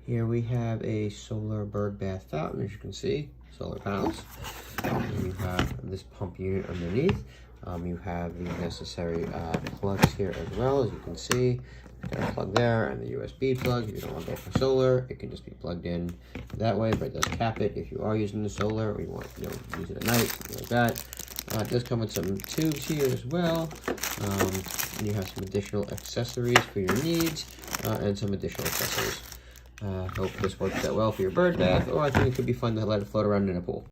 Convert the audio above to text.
Here we have a solar bird bath fountain, as you can see, solar panels. And you have this pump unit underneath. You have the necessary plugs here as well, as you can see. Got a plug there and the USB plug. If you don't want to go for solar, it can just be plugged in that way, but it does cap it if you are using the solar or you want to use it at night, something like that. It does come with some tubes here as well. And you have some additional accessories for your needs and some additional accessories. Hope this works out well for your bird bath, or I think it could be fun to let it float around in a pool.